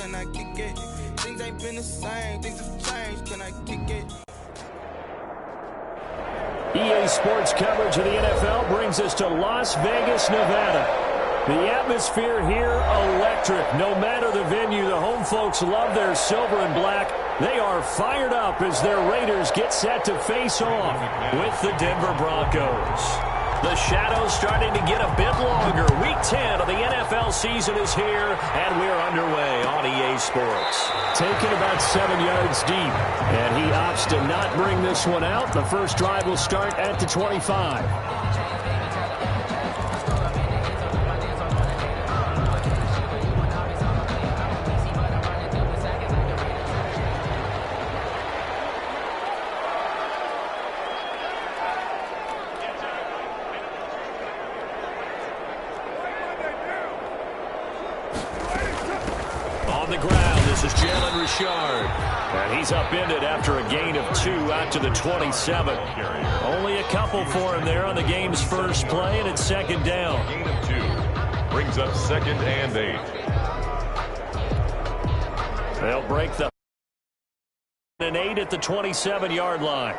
can I kick it? Things ain't been the same, things have changed, can I kick it? EA Sports coverage of the NFL brings us to Las Vegas, Nevada. The atmosphere here, electric. No matter the venue, the home folks love their silver and black. They are fired up as their Raiders get set to face off with the Denver Broncos. The shadows starting to get a bit longer. Week 10 of the NFL season is here, and we're underway on EA Sports. Taken about 7 yards deep, and he opts to not bring this one out. The first drive will start at the 25. And he's upended after a gain of 2 out to the 27. Only a couple for him there on the game's first play, and it's second down. Gain of 2 brings up 2nd and 8. They'll break the 8 at the 27-yard line.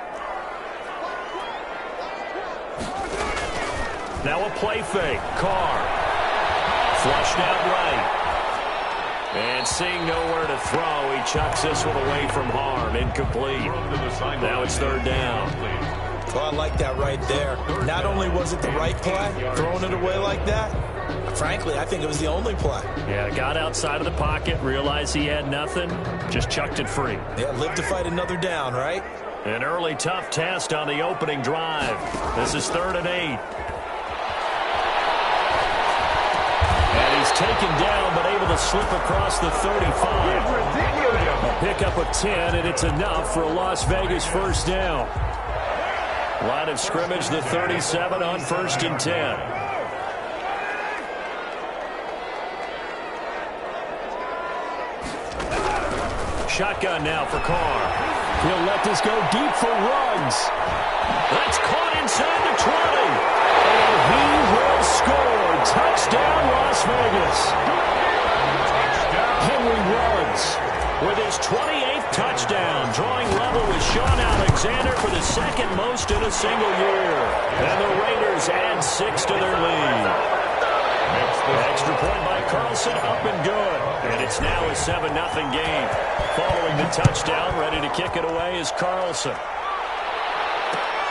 Now a play fake. Carr flushed out right. And seeing nowhere to throw, he chucks this one away from harm. Incomplete. Now it's third down. Well, I like that right there. Not only was it the right play, throwing it away like that, frankly, I think it was the only play. Yeah, got outside of the pocket, realized he had nothing, just chucked it free. Yeah, live to fight another down, right? An early tough test on the opening drive. This is 3rd and 8. Taken down, but able to slip across the 35. A pickup of 10, and it's enough for a Las Vegas first down. Line of scrimmage, the 37 on 1st and 10. Shotgun now for Carr. He'll let this go deep for Ruggs. That's caught inside the 20. And he will score. Touchdown, Las Vegas. Henry Ruggs with his 28th touchdown, drawing level with Sean Alexander for the 2nd most in a single year. And the Raiders add 6 to their lead. Extra point by Carlson, up and good. And it's now a 7-0 game. Following the touchdown, ready to kick it away is Carlson.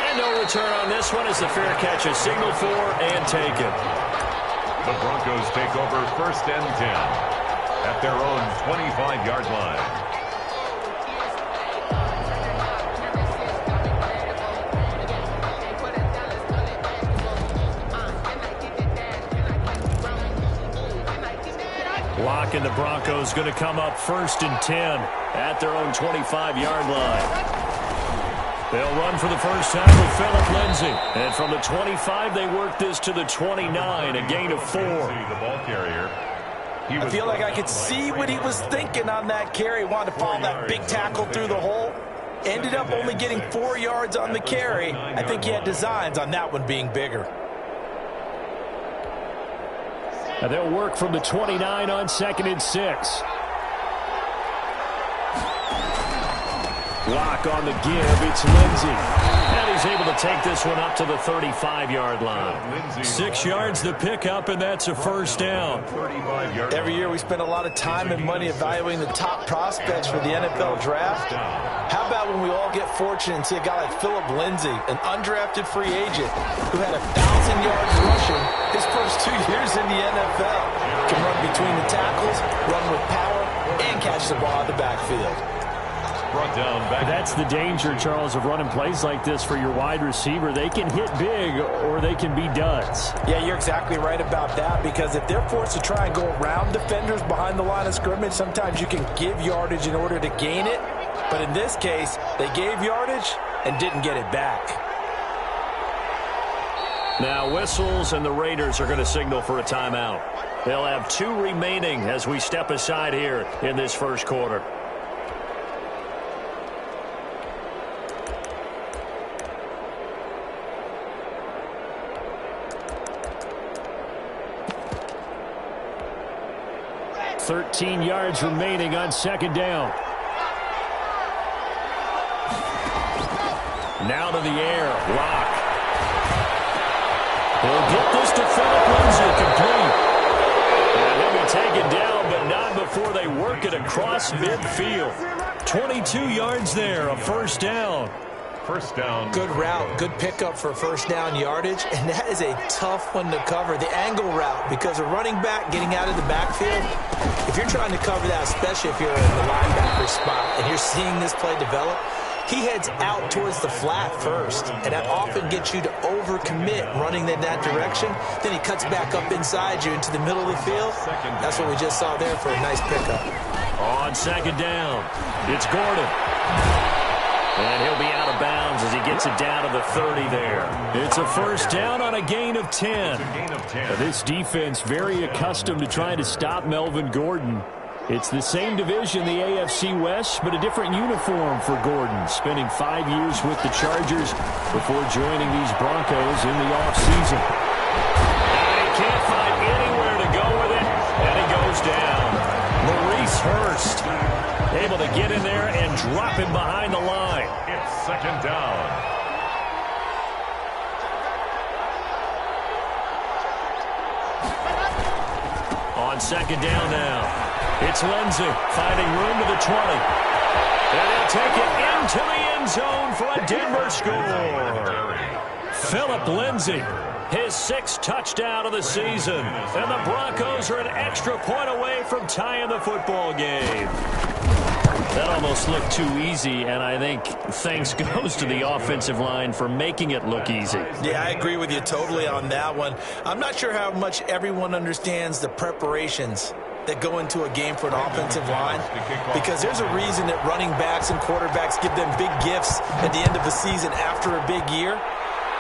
And no return on this one as the fair catch is signaled for and taken. The Broncos take over 1st and 10 at their own 25-yard line. Lock and the Broncos going to come up 1st and 10 at their own 25-yard line. They'll run for the first time with Phillip Lindsay. And from the 25, they work this to the 29, a gain of 4. The ball carrier. I feel like I could see what he was thinking on that carry. Wanted to follow that big tackle through the hole. Ended up only getting 4 yards on the carry. I think he had designs on that one being bigger. And they'll work from the 29 on 2nd and 6. Lock on the give. It's Lindsay. And he's able to take this one up to the 35-yard line. 6 yards the pickup, and that's a first down. Every year we spend a lot of time and money evaluating the top prospects for the NFL draft. How about when we all get fortunate and see a guy like Phillip Lindsay, an undrafted free agent who had 1,000 yards rushing his first 2 years in the NFL. Can run between the tackles, run with power, and catch the ball out of the backfield. Brought down back. That's the danger, Charles, of running plays like this for your wide receiver. They can hit big or they can be duds. Yeah, you're exactly right about that, because if they're forced to try and go around defenders behind the line of scrimmage, sometimes you can give yardage in order to gain it. But in this case, they gave yardage and didn't get it back. Now whistles, and the Raiders are going to signal for a timeout. They'll have 2 remaining as we step aside here in this first quarter. 13 yards remaining on second down. Now to the air. Lock. He'll get this to Philip Lindsay, complete. And he'll be taken down, but not before they work it across midfield. 22 yards there, a first down. First down. Good route, good pickup for first down yardage, and that is a tough one to cover. The angle route, because a running back getting out of the backfield, if you're trying to cover that, especially if you're in the linebacker spot and you're seeing this play develop, he heads out towards the flat first, and that often gets you to overcommit running in that direction. Then he cuts back up inside you into the middle of the field. That's what we just saw there for a nice pickup. On second down, it's Gordon. And he'll be out of bounds as he gets it down to the 30 there. It's a first down on a gain of 10. Now, this defense very accustomed to trying to stop Melvin Gordon. It's the same division, the AFC West, but a different uniform for Gordon, spending 5 years with the Chargers before joining these Broncos in the offseason. And he can't find anywhere to go with it, and he goes down. Maurice Hurst able to get in there and drop him behind the line. It's second down. On second down now, it's Lindsay finding room to the 20. And he'll take it into the end zone for a Denver score. Philip Lindsay, his 6th touchdown of the season. And the Broncos are an extra point away from tying the football game. That almost looked too easy, and I think thanks goes to the offensive line for making it look easy. Yeah, I agree with you totally on that one. I'm not sure how much everyone understands the preparations that go into a game for an offensive line, because there's a reason that running backs and quarterbacks give them big gifts at the end of the season after a big year.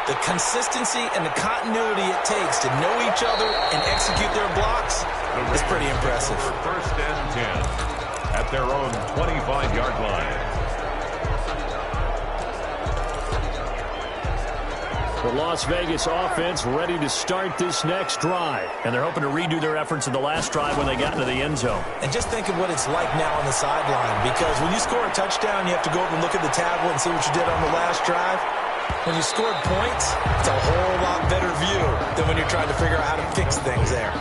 The consistency and the continuity it takes to know each other and execute their blocks is pretty impressive. First and 10 at their own 25-yard line. The Las Vegas offense ready to start this next drive. And they're hoping to redo their efforts in the last drive when they got into the end zone. And just think of what it's like now on the sideline, because when you score a touchdown, you have to go over and look at the tablet and see what you did on the last drive. When you scored points, it's a whole lot better view than when you're trying to figure out how to fix things there.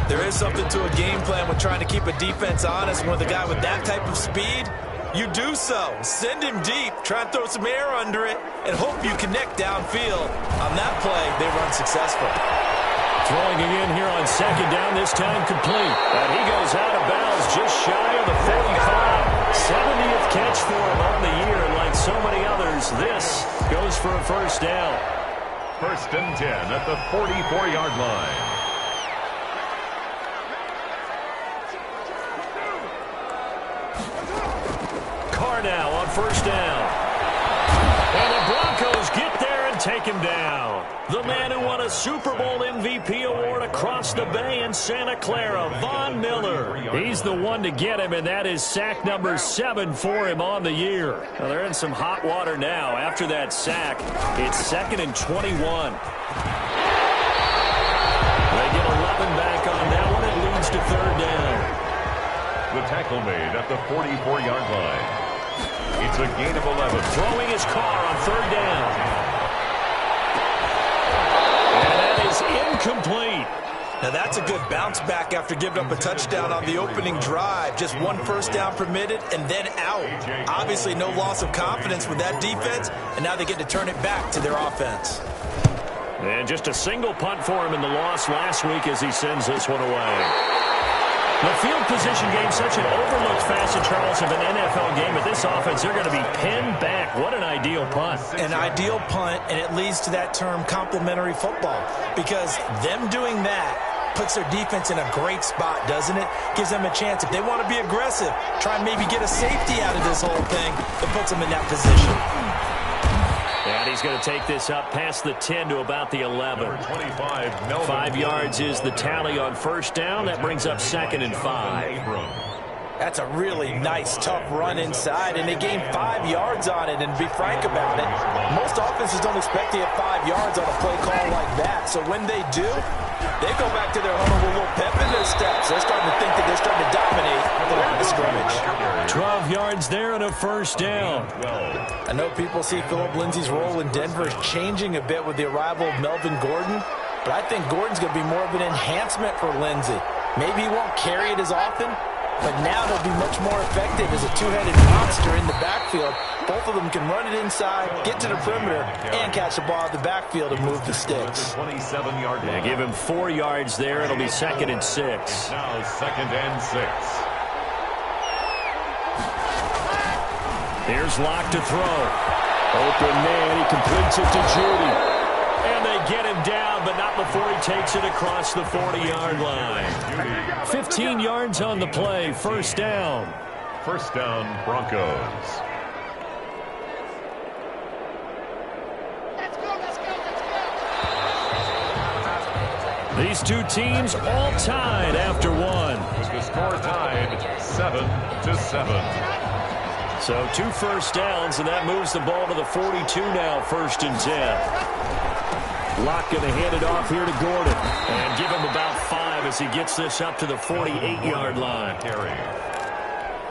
There is something to a game plan with trying to keep a defense honest. When with a guy with that type of speed, you do so. Send him deep, try and throw some air under it, and hope you connect downfield. On that play, they run successful. Throwing again here on second down, this time complete. And he goes out of bounds just shy of the 45. 70th catch for him on the year, and like so many others, this goes for a first down. First and 10 at the 44-yard line. Carr now on first down. And the Broncos get there and take him down. The man who won a Super Bowl MVP award across the bay in Santa Clara, Von Miller. He's the one to get him, and that is sack number 7 for him on the year. Now, they're in some hot water now. After that sack, it's 2nd and 21. They get 11 back on that one. It leads to 3rd down. The tackle made at the 44-yard line. It's a gain of 11. Throwing his Carr on 3rd down. And that is incomplete. Now that's a good bounce back after giving up a touchdown on the opening drive. Just 1 first down permitted and then out. Obviously no loss of confidence with that defense, and now they get to turn it back to their offense. And just a single punt for him in the loss last week as he sends this one away. The field position game, such an overlooked facet, Charles, of an NFL game. But this offense, they're going to be pinned back. What an ideal punt. An ideal punt, and it leads to that term complementary football. Because them doing that puts their defense in a great spot, doesn't it? Gives them a chance. If they want to be aggressive, try and maybe get a safety out of this whole thing, that puts them in that position. And he's going to take this up past the 10 to about the 11. 5 yards is the tally on first down. That brings up 2nd and 5. That's a really nice, tough run inside, and they gained 5 yards on it. And to be frank about it, most offenses don't expect to get 5 yards on a play call like that. So when they do, They go back to their home with a little pep in their steps. They're starting to think that they're starting to dominate the line of scrimmage. 12 yards there and a first down. I know people see Philip Lindsay's role in Denver is changing a bit with the arrival of Melvin Gordon, but I think Gordon's going to be more of an enhancement for Lindsay. Maybe he won't carry it as often, but now he'll be much more effective as a two-headed monster in the backfield. Both of them can run it inside, get to the perimeter, and catch the ball at the backfield and move the sticks. 27-yard line. Give him 4 yards there. It'll be 2nd and 6. Now 2nd and 6. Here's Locke to throw. Open man. He completes it to Judy. And they get him down, but not before he takes it across the 40-yard line. 15 yards on the play. First down. First down, Broncos. These two teams all tied after one. With the score tied 7-7. So 2 first downs, and that moves the ball to the 42 now, 1st and 10. Locke going to hand it off here to Gordon. And give him about 5 as he gets this up to the 48-yard line.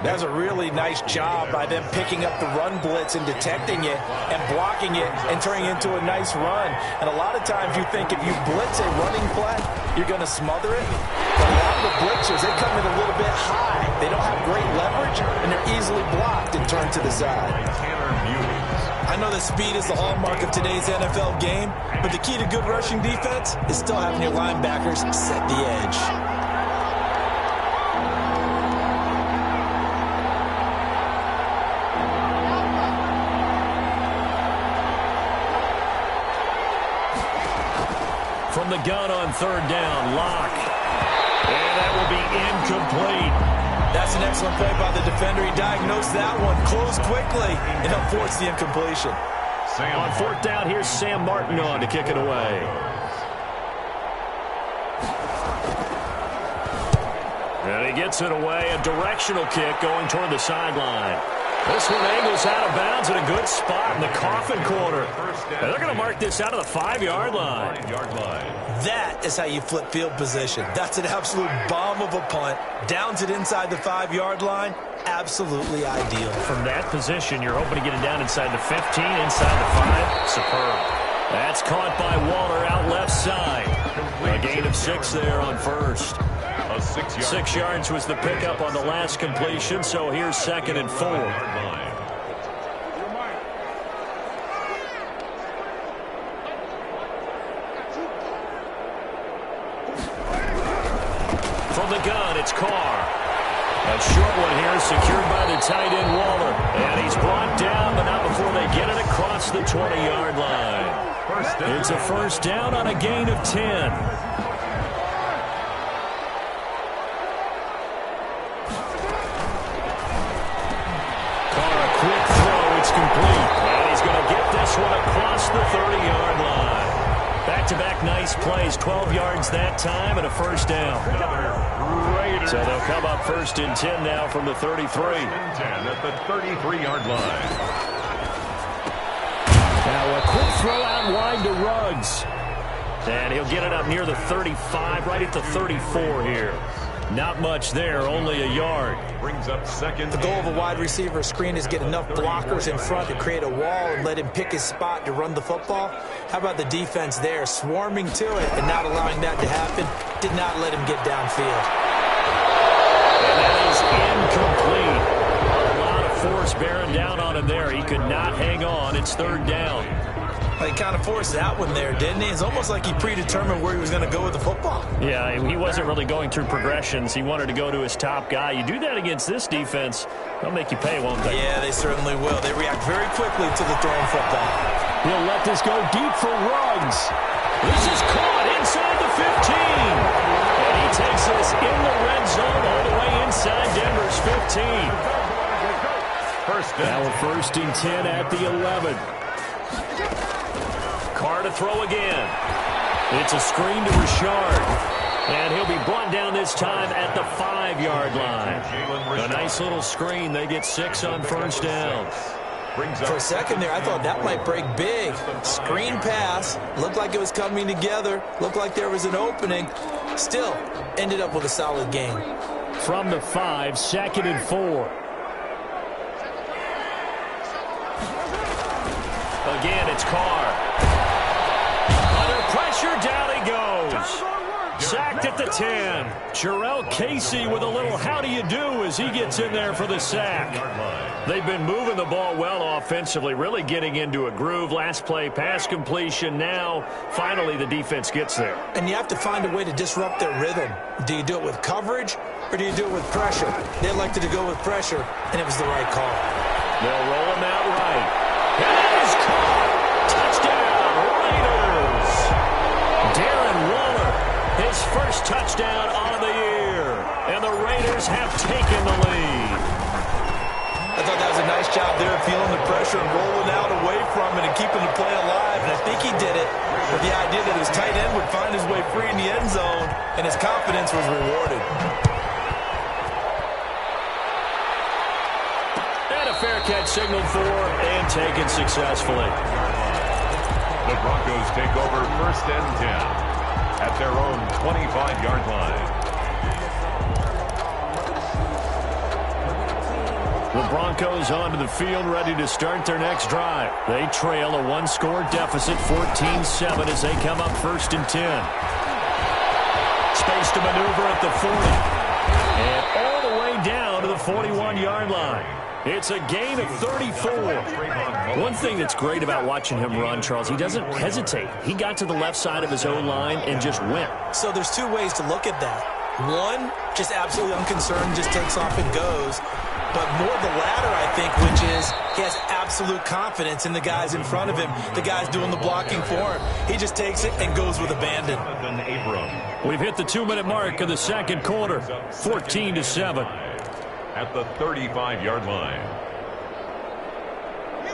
That's a really nice job by them picking up the run blitz and detecting it and blocking it and turning it into a nice run. And a lot of times you think if you blitz a running play, you're going to smother it. But a lot of the blitzers, they come in a little bit high. They don't have great leverage, and they're easily blocked and turned to the side. I know that speed is the hallmark of today's NFL game, but the key to good rushing defense is still having your linebackers set the edge. From the gun on 3rd down, Locke. And that will be incomplete. That's an excellent play by the defender. He diagnosed that one, closed quickly, and helped force the incompletion. On 4th down, here's Sam Martin on to kick it away. And he gets it away, a directional kick going toward the sideline. This one angles out of bounds in a good spot in the coffin corner. And they're going to mark this out of the 5-yard line. That is how you flip field position. That's an absolute bomb of a punt. Downs it inside the 5-yard line. Absolutely ideal. From that position, you're hoping to get it down inside the 15, inside the 5. Superb. That's caught by Waller out left side. A gain of 6 there on 1st. 6 yards was the pickup on the last completion, so here's 2nd and 4. From the gun, it's Carr. A short one here secured by the tight end Waller. And he's brought down, but not before they get it across the 20-yard line. It's a first down on a gain of 10. And he's going to get this one across the 30-yard line. Back-to-back nice plays, 12 yards that time and a first down. So they'll come up 1st and 10 now from the 33. 10 at the 33-yard line. Now a quick throw out wide to Ruggs. And he'll get it up near the 35, right at the 34 here. Not much there, only a yard. Brings up 2nd. The goal of a wide receiver screen is get enough blockers in front to create a wall and let him pick his spot to run the football. How about the defense there, swarming to it and not allowing that to happen? Did not let him get downfield. And that is incomplete. A lot of force bearing down on him there. He could not hang on. It's 3rd down. He kind of forced that one there, didn't he? It's almost like he predetermined where he was going to go with the football. Yeah, he wasn't really going through progressions. He wanted to go to his top guy. You do that against this defense, they'll make you pay, won't they? Yeah, they certainly will. They react very quickly to the thrown football. He'll let this go deep for Ruggs. This is caught inside the 15. And he takes this in the red zone all the way inside Denver's 15. Now a 1st and 10 at the 11. Carr to throw again. It's a screen to Richard. And he'll be brought down this time at the 5-yard line. A nice little screen. They get 6 on 1st down. For a second there, I thought that might break big. Screen pass. Looked like it was coming together. Looked like there was an opening. Still, ended up with a solid game. From the 5, 2nd and 4. Again, it's Carr. Under pressure, down he goes. Sacked at the 10. Jarrell Casey with a little how do you do as he gets in there for the sack. They've been moving the ball well offensively, really getting into a groove. Last play, pass completion. Now, finally, the defense gets there. And you have to find a way to disrupt their rhythm. Do you do it with coverage, or do you do it with pressure? They elected to go with pressure, and it was the right call. They'll roll him out right. And it is caught. Touchdown, Raiders. Darren Waller, his first touchdown on the year. And the Raiders have taken the lead. I thought that was a nice job there, feeling the pressure and rolling out away from it and keeping the play alive. And I think he did it with the idea that his tight end would find his way free in the end zone, and his confidence was rewarded. And a fair catch signaled for and taken successfully. The Broncos take over 1st and 10 at their own 25-yard line. The Broncos onto the field, ready to start their next drive. They trail a one-score deficit, 14-7, as they come up 1st and 10. Space to maneuver at the 40. And all the way down to the 41-yard line. It's a gain of 34. One thing that's great about watching him run, Charles, he doesn't hesitate. He got to the left side of his own line and just went. So there's two ways to look at that. One, just absolutely unconcerned, just takes off and goes. But more the latter, I think, which is he has absolute confidence in the guys in front of him, the guys doing the blocking for him. He just takes it and goes with abandon. We've hit the 2-minute mark of the second quarter, 14-7. At the 35-yard line.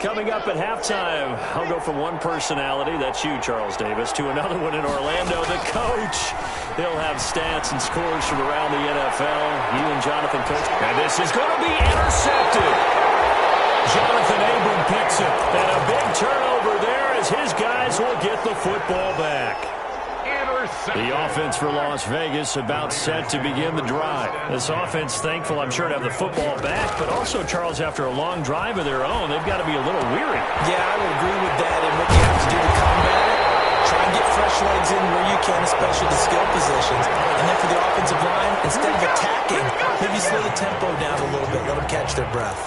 Coming up at halftime, I'll go from one personality, that's you, Charles Davis, to another one in Orlando, the coach. He'll have stats and scores from around the NFL. You and Jonathan Coach. And this is going to be intercepted. Jonathan Abram picks it. And a big turnover there as his guys will get the football back. The offense for Las Vegas about set to begin the drive. This offense thankful, I'm sure, to have the football back, but also, Charles, after a long drive of their own, they've got to be a little weary. Yeah, I would agree with that. And what you have to do to combat it, try and get fresh legs in where you can, especially the skill positions. And then for the offensive line, instead of attacking, maybe slow the tempo down a little bit, let them catch their breath.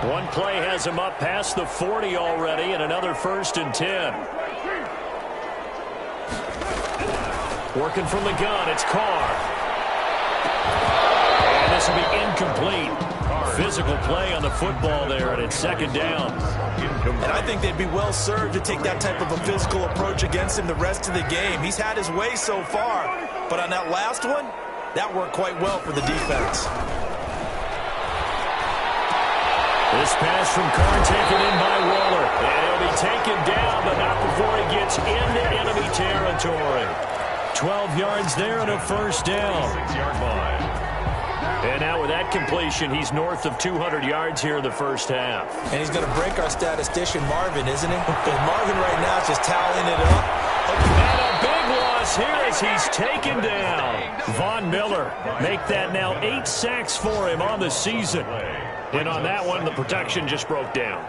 One play has him up past the 40 already, and another 1st and 10. Working from the gun, it's Carr. And this will be incomplete. Physical play on the football there, and it's 2nd down. And I think they'd be well served to take that type of a physical approach against him the rest of the game. He's had his way so far, but on that last one, that worked quite well for the defense. This pass from Carr taken in by Waller. And he'll be taken down, but not before he gets into enemy territory. 12 yards there and a 1st down. 6-yard line. And now with that completion, he's north of 200 yards here in the first half. And he's going to break our statistician, Marvin, isn't he? But Marvin right now is just toweling it up. And a big loss here as he's taken down. Von Miller make that now 8 sacks for him on the season. And on that one, the protection just broke down.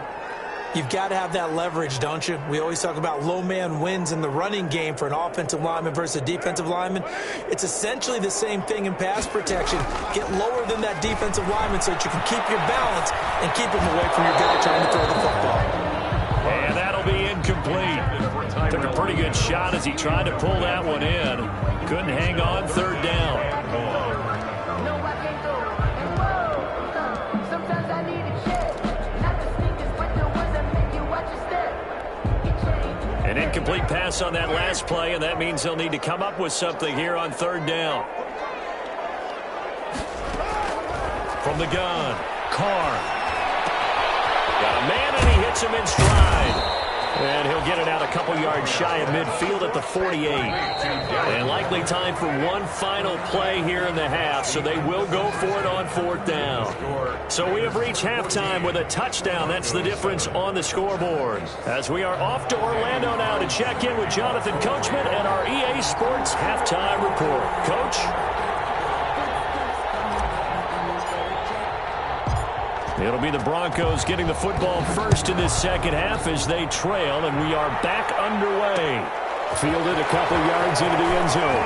You've got to have that leverage, don't you? We always talk about low man wins in the running game for an offensive lineman versus a defensive lineman. It's essentially the same thing in pass protection. Get lower than that defensive lineman so that you can keep your balance and keep him away from your guy trying to throw the football. And that'll be incomplete. Took a pretty good shot as he tried to pull that one in. Couldn't hang on, 3rd down. An incomplete pass on that last play, and that means they'll need to come up with something here on 3rd down. From the gun, Carr. Got a man, and he hits him in stride. And he'll get it out a couple yards shy of midfield at the 48. And likely time for one final play here in the half, so they will go for it on 4th down. So we have reached halftime with a touchdown. That's the difference on the scoreboard. As we are off to Orlando now to check in with Jonathan Coachman and our EA Sports halftime report. Coach? It'll be the Broncos getting the football first in this second half as they trail, and we are back underway. Fielded a couple yards into the end zone.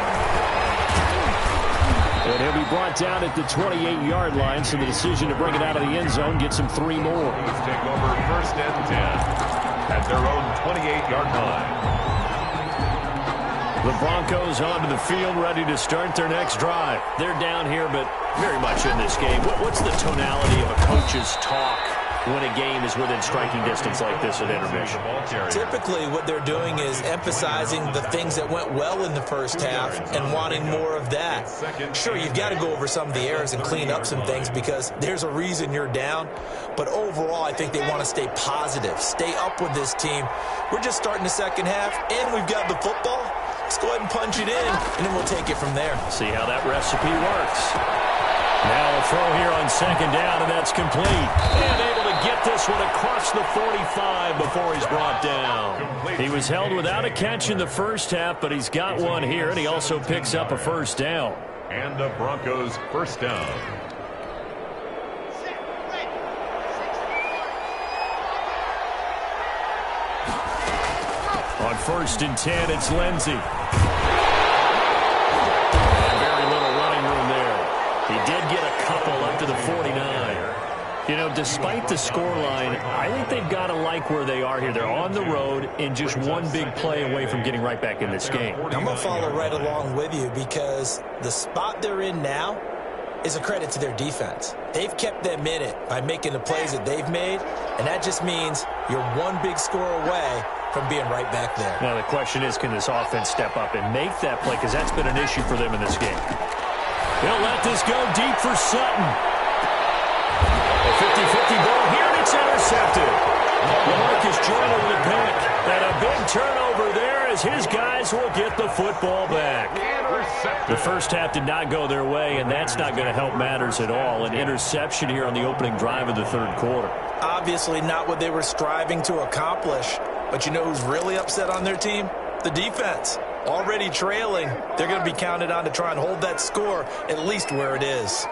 And he'll be brought down at the 28-yard line, so the decision to bring it out of the end zone gets him 3 more. Take over 1st and 10 at their own 28-yard line. The Broncos onto the field, ready to start their next drive. They're down here, but very much in this game. What's the tonality of a coach's talk when a game is within striking distance like this at intermission? Typically, what they're doing is emphasizing the things that went well in the first half and wanting more of that. Sure, you've got to go over some of the errors and clean up some things because there's a reason you're down. But overall, I think they want to stay positive, stay up with this team. We're just starting the second half, and we've got the football. Let's go ahead and punch it in, and then we'll take it from there. See how that recipe works. Now a throw here on 2nd down, and that's complete. And able to get this one across the 45 before he's brought down. He was held without a catch in the first half, but he's got one here, and he also picks up a 1st down. And the Broncos 1st down. On 1st and 10, it's Lindsey. Very little running room there. He did get a couple up to the 49. You know, despite the scoreline, I think they've got to like where they are here. They're on the road and just one big play away from getting right back in this game. I'm going to follow right along with you because the spot they're in now is a credit to their defense. They've kept them in it by making the plays that they've made, and that just means you're one big score away from being right back there. Now, the question is, can this offense step up and make that play? Because that's been an issue for them in this game. He'll let this go deep for Sutton. A 50-50 ball here, and it's intercepted. LaMarcus Joyner with a pick. And a big turnover there as his guys will get the football back. The first half did not go their way, and that's not going to help matters at all. An interception here on the opening drive of the 3rd quarter. Obviously not what they were striving to accomplish. But you know who's really upset on their team? The defense. Already trailing. They're going to be counted on to try and hold that score at least where it is.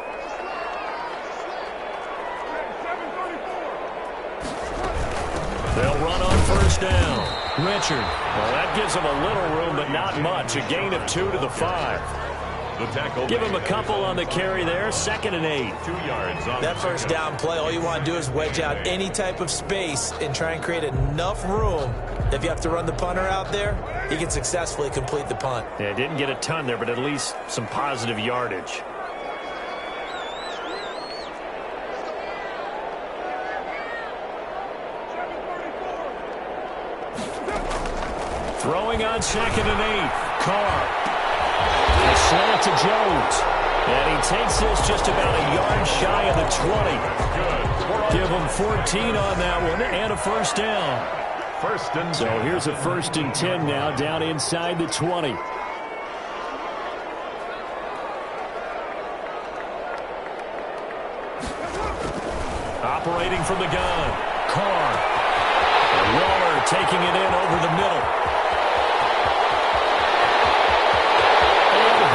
They'll run on 1st down. Richard. Well, that gives them a little room, but not much. A gain of 2 to the 5. Give him a couple on the carry there. 2nd and 8. 2 yards on that 1st down play. All you want to do is wedge out any type of space and try and create enough room that if you have to run the punter out there, he can successfully complete the punt. Yeah, didn't get a ton there, but at least some positive yardage. Throwing on 2nd and 8. Carr. A slant to Jones. And he takes this just about a yard shy of the 20. Give him 14 on that one and a 1st down. So here's a 1st and 10 now down inside the 20. Operating from the gun. Carr. And Waller taking it in over the middle.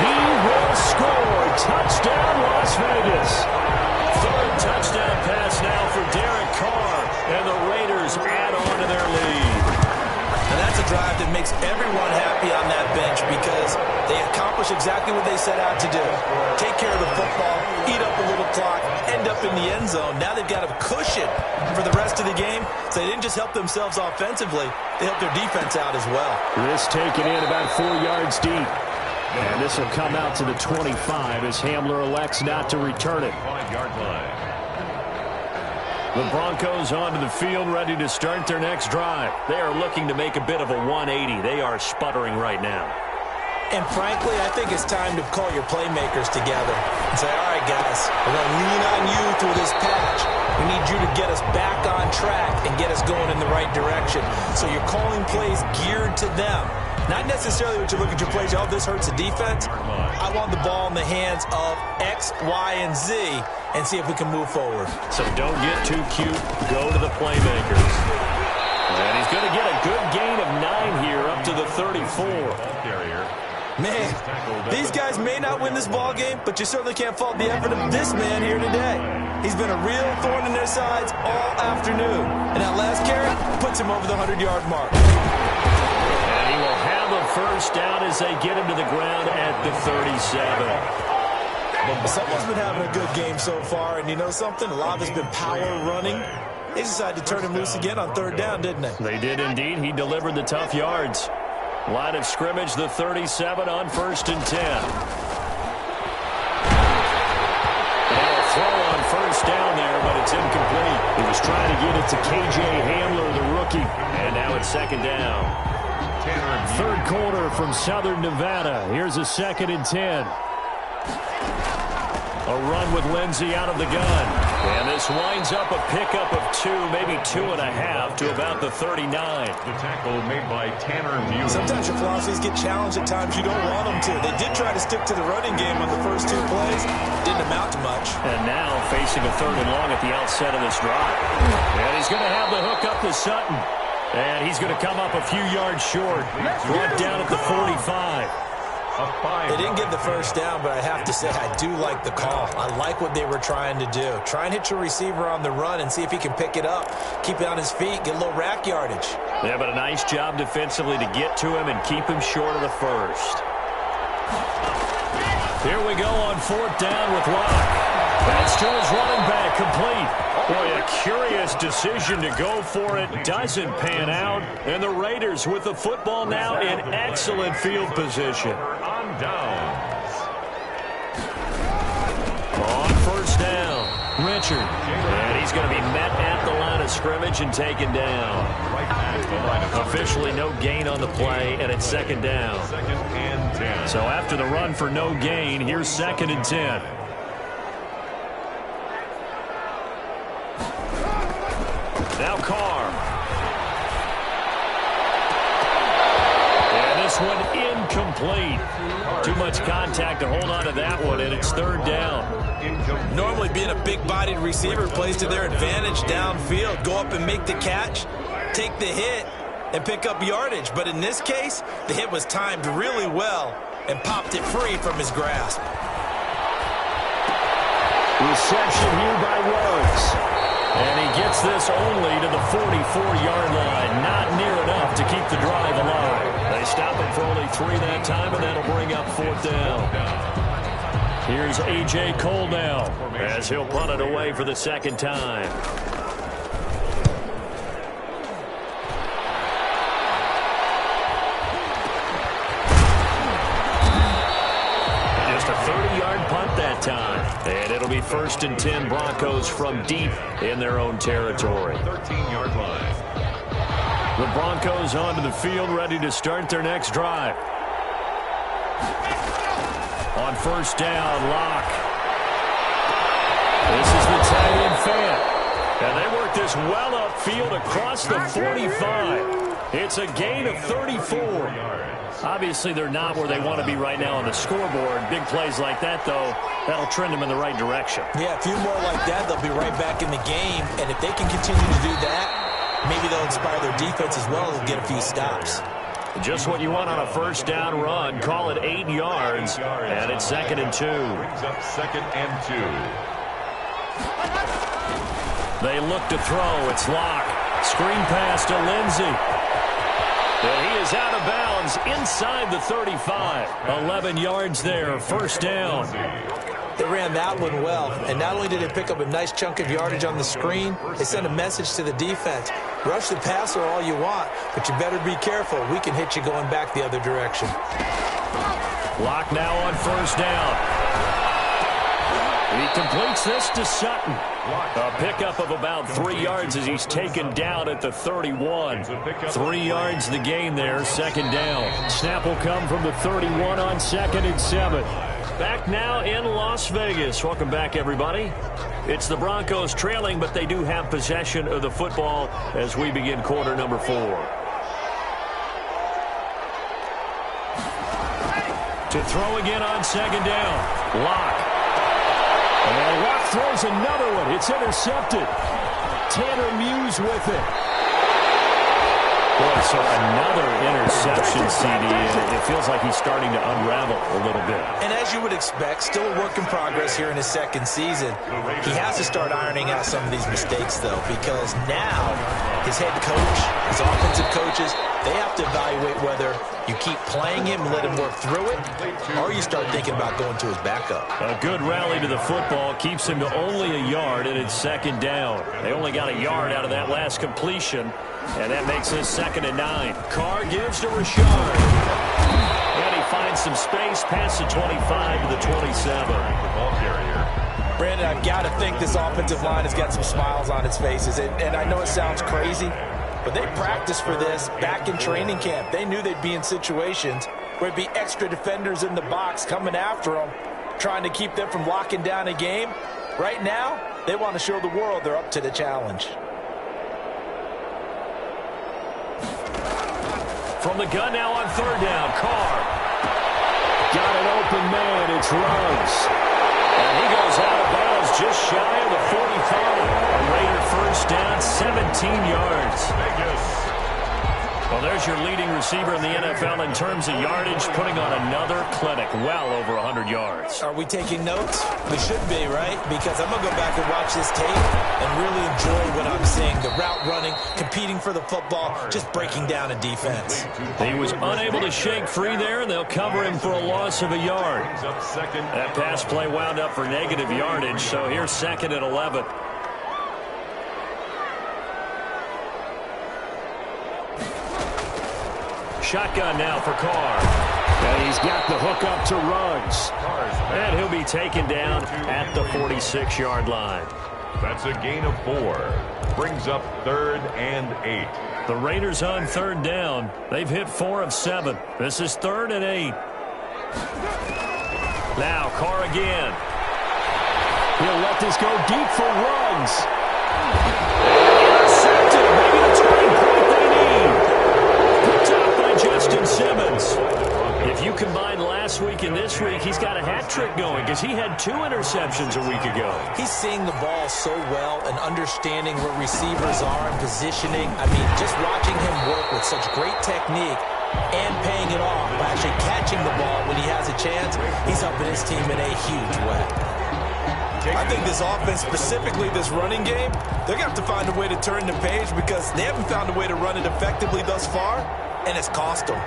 He will score. Touchdown, Las Vegas. 3rd touchdown pass now for Derek Carr. And the Raiders add on to their lead. And that's a drive that makes everyone happy on that bench because they accomplish exactly what they set out to do. Take care of the football, eat up a little clock, end up in the end zone. Now they've got a cushion for the rest of the game. So they didn't just help themselves offensively, they helped their defense out as well. This taken in about 4 yards deep. And this will come out to the 25 as Hamler elects not to return it. 5-yard line. The Broncos onto the field, ready to start their next drive. They are looking to make a bit of a 180. They are sputtering right now. And frankly, I think it's time to call your playmakers together and say, all right, guys, we're going to lean on you through this patch. We need you to get us back on track and get us going in the right direction. So you're calling plays geared to them. Not necessarily what you look at your plays, oh, this hurts the defense. I want the ball in the hands of X, Y, and Z and see if we can move forward. So don't get too cute. Go to the playmakers. And he's going to get a good gain of 9 here up to the 34. Man, these guys may not win this ball game, but you certainly can't fault the effort of this man here today. He's been a real thorn in their sides all afternoon. And that last carry puts him over the 100-yard mark. And he will have a first down as they get him to the ground at the 37. Someone's been having a good game so far, and you know something? A lot of it's been power running. They decided to turn him loose again on 3rd down, didn't they? They did indeed. He delivered the tough yards. Line of scrimmage, the 37 on 1st and 10. And throw on 1st down there, but it's incomplete. He was trying to get it to K.J. Hamler, the rookie. And now it's 2nd down. 3rd quarter from Southern Nevada. Here's a 2nd and 10. A run with Lindsey out of the gun. And this winds up a pickup of 2, maybe 2.5 to about the 39. The tackle made by Tanner Muse. Sometimes your philosophies get challenged at times you don't want them to. They did try to stick to the running game on the first 2 plays. Didn't amount to much. And now facing a 3rd and long at the outset of this drive. And he's going to have the hook up to Sutton. And he's going to come up a few yards short. Brought down at the 45. They didn't get the first down, but I have to say I do like the call. I like what they were trying to do. Try and hit your receiver on the run and see if he can pick it up. Keep it on his feet, get a little rack yardage. Yeah, but a nice job defensively to get to him and keep him short of the first. Here we go on 4th down with Locke. That's to his running back, complete. Boy, a curious decision to go for it. Doesn't pan out. And the Raiders with the football now in excellent field position. On downs. On 1st down, Richard. And he's going to be met at the line of scrimmage and taken down. Officially no gain on the play, and it's 2nd down. 2nd and 10. So after the run for no gain, here's 2nd and 10. Now Carr. And this one incomplete. Too much contact to hold on to that one, and it's 3rd down. Normally being a big-bodied receiver plays to their advantage downfield. Go up and make the catch, take the hit, and pick up yardage. But in this case, the hit was timed really well and popped it free from his grasp. Reception here by Rhodes. And he gets this only to the 44-yard line. Not near enough to keep the drive alive. They stop him for only 3 that time, and that'll bring up 4th down. Here's A.J. Cole now as he'll punt it away for the 2nd time. Just a 30-yard punt that time. And it'll be 1st and 10 Broncos from deep in their own territory. 13-yard line. The Broncos onto the field, ready to start their next drive. On 1st down, Locke. This is the tight end fan. And they work this well upfield across the 45. It's a gain of 34. Obviously, they're not where they want to be right now on the scoreboard. Big plays like that, though, that'll trend them in the right direction. Yeah, a few more like that, they'll be right back in the game. And if they can continue to do that, maybe they'll inspire their defense as well and get a few stops. Just what you want on a 1st down run. Call it 8 yards, and it's 2nd and 2. Brings up 2nd and 2. They look to throw. It's Locke. Screen pass to Lindsey. And he is out of bounds inside the 35. 11 yards there, 1st down. They ran that one well, and not only did they pick up a nice chunk of yardage on the screen, they sent a message to the defense. Rush the passer all you want, but you better be careful. We can hit you going back the other direction. Locke now on 1st down. He completes this to Sutton. A pickup of about 3 yards as he's taken down at the 31. 3 yards the gain there, 2nd down. Snap will come from the 31 on 2nd and 7. Back now in Las Vegas. Welcome back, everybody. It's the Broncos trailing, but they do have possession of the football as we begin quarter number 4. To throw again on second down. Locke. And Locke throws another one. It's intercepted. Tanner Muse with it. Boy, so another interception, CD. It feels like he's starting to unravel a little bit. And as you would expect, still a work in progress here in his second season. He has to start ironing out some of these mistakes, though, because now his head coach, his offensive coaches, they have to evaluate whether you keep playing him and let him work through it, or you start thinking about going to his backup. A good rally to the football keeps him to only a yard, and it's second down. They only got a yard out of that last completion, and that makes this 2nd and 9. Carr gives to Rashard. And he finds some space past the 25 to the 27. Ball carrier. Brandon, I've got to think this offensive line has got some smiles on its faces, and I know it sounds crazy, but they practiced for this back in training camp. They knew they'd be in situations where it'd be extra defenders in the box coming after them, trying to keep them from locking down a game. Right now, they want to show the world they're up to the challenge. From the gun now on 3rd down, Carr. Got an open man, it's Ruggs. And he goes out of bounds just shy of the 45. A Raider first down, 17 yards. Vegas. Well, there's your leading receiver in the NFL in terms of yardage, putting on another clinic, well over 100 yards. Are we taking notes? We should be, right? Because I'm going to go back and watch this tape and really enjoy what I'm seeing. The route running, competing for the football, just breaking down a defense. He was unable to shake free there, and they'll cover him for a loss of a yard. That pass play wound up for negative yardage, so here's 2nd and 11. Shotgun now for Carr. And he's got the hook up to Ruggs. And he'll be taken down at the 46-yard line. That's a gain of 4. Brings up 3rd and 8. The Raiders on 3rd down. They've hit 4 of 7. This is 3rd and 8. Now Carr again. He'll let this go deep for Ruggs. Intercepted. Maybe the turning point they need. Picked up by Justin Simmons. If you combine last week and this week, he's got a hat trick going because he had 2 interceptions a week ago. He's seeing the ball so well and understanding where receivers are and positioning. I mean, just watching him work with such great technique and paying it off by actually catching the ball when he has a chance, he's helping his team in a huge way. I think this offense, specifically this running game, they're going to have to find a way to turn the page because they haven't found a way to run it effectively thus far, and it's cost them.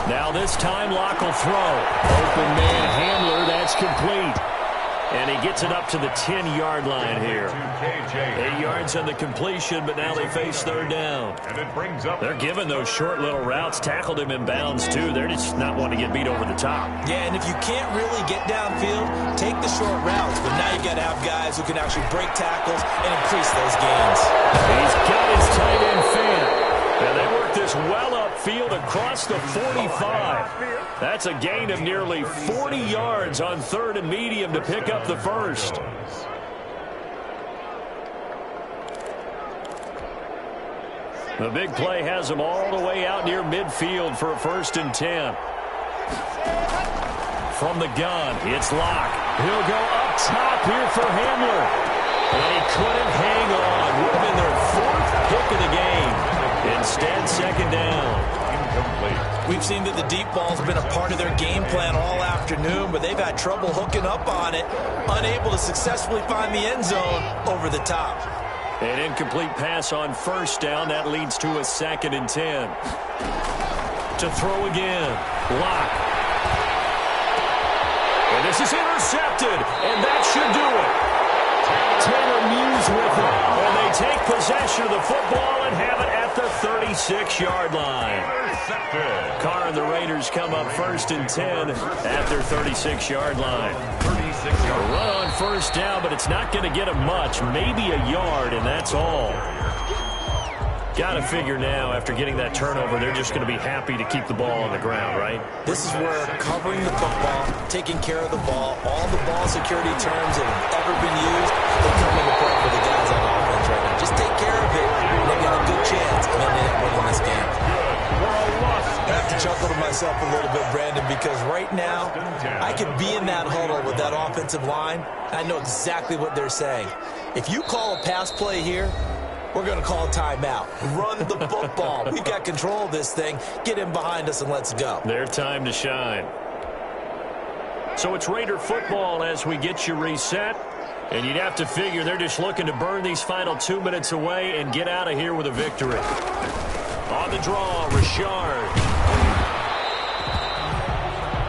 Now this time Locke will throw. Open man Hamler, that's complete. And he gets it up to the 10-yard line here. 8 yards on the completion, but now they face 3rd down. And it brings up. They're giving those short little routes. Tackled him in bounds, too. They're just not wanting to get beat over the top. Yeah, and if you can't really get downfield, take the short routes. But now you got to have guys who can actually break tackles and increase those gains. He's got his tight end fan. And they work this well upfield across the 45. That's a gain of nearly 40 yards on 3rd and medium to pick up the first. The big play has them all the way out near midfield for a 1st and 10. From the gun, it's Locke. He'll go up top here for Hamler. And he couldn't hang on. Would have been their 4th pick of the game. Instead, 2nd down. Incomplete. We've seen that the deep ball's been a part of their game plan all afternoon, but they've had trouble hooking up on it, unable to successfully find the end zone over the top. An incomplete pass on 1st down. That leads to a 2nd and 10. To throw again. Locke. And this is intercepted, and that should do it. Tanner Muse with it, and they take possession of the football and have it at the 36-yard line. Carr and the Raiders come up 1st and 10 at their 36-yard line. 36-yard Run on 1st down, but it's not going to get them much, maybe a yard, and that's all. Got to figure now, after getting that turnover, they're just going to be happy to keep the ball on the ground, right? This is where covering the football, taking care of the ball, all the ball security terms that have ever been used, they come into play for the guys on offense right now. Just take care of it, and they've got a good chance, and then they end up winning this game. I have to chuckle to myself a little bit, Brandon, because right now, I could be in that huddle with that offensive line. I know exactly what they're saying. If you call a pass play here, we're going to call a timeout. Run the football. We've got control of this thing. Get in behind us and let's go. Their time to shine. So it's Raider football as we get you reset. And you'd have to figure they're just looking to burn these final 2 minutes away and get out of here with a victory. On the draw, Richard.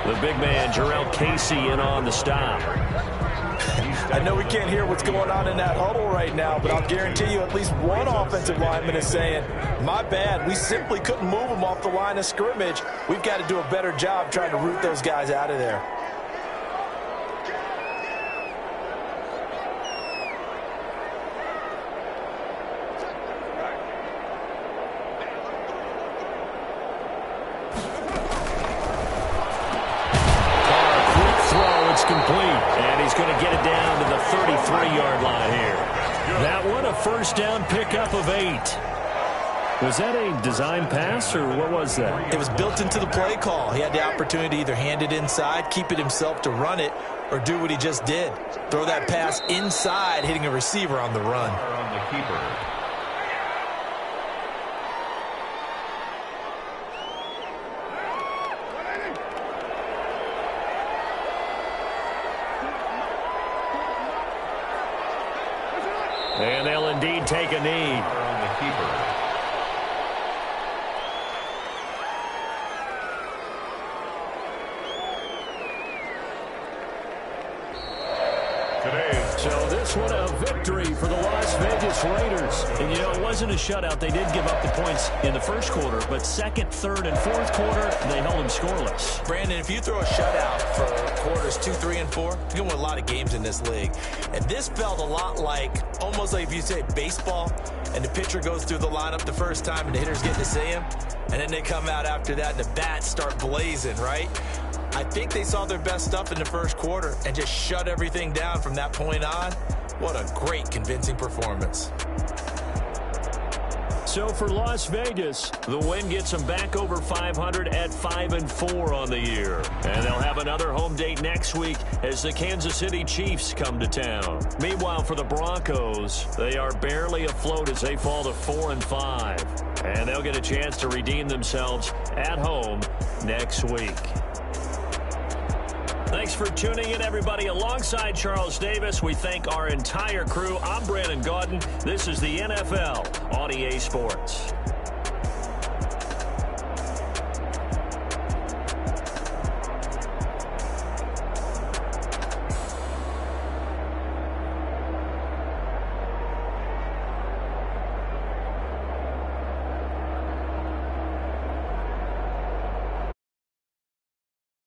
The big man, Jarrell Casey, in on the stop. I know we can't hear what's going on in that huddle right now, but I'll guarantee you at least one offensive lineman is saying, my bad, we simply couldn't move them off the line of scrimmage. We've got to do a better job trying to root those guys out of there. Complete, and he's going to get it down to the 33-yard line here. That one, a first down pickup of 8. Was that a design pass, or what was that? It was built into the play call. He had the opportunity to either hand it inside, keep it himself to run it, or do what he just did. Throw that pass inside, hitting a receiver on the run. On the keeper. And they'll indeed take a knee. On the keeper. So this one a victory for the Las Vegas Raiders. And, you know, it wasn't a shutout. They did give up the points in the first quarter, but second, third, and fourth quarter, they held them scoreless. Brandon, if you throw a shutout for quarters 2, 3, and 4, you're going to win a lot of games in this league. And this felt a lot like, almost like if you say baseball, and the pitcher goes through the lineup the first time and the hitters get to see him, and then they come out after that and the bats start blazing, right? I think they saw their best stuff in the first quarter and just shut everything down from that point on. What a great, convincing performance. So for Las Vegas, the win gets them back over 500 at 5-4 on the year. And they'll have another home date next week as the Kansas City Chiefs come to town. Meanwhile, for the Broncos, they are barely afloat as they fall to 4-5. And they'll get a chance to redeem themselves at home next week. Thanks for tuning in, everybody. Alongside Charles Davis, we thank our entire crew. I'm Brandon Gaudin. This is the NFL on EA Sports.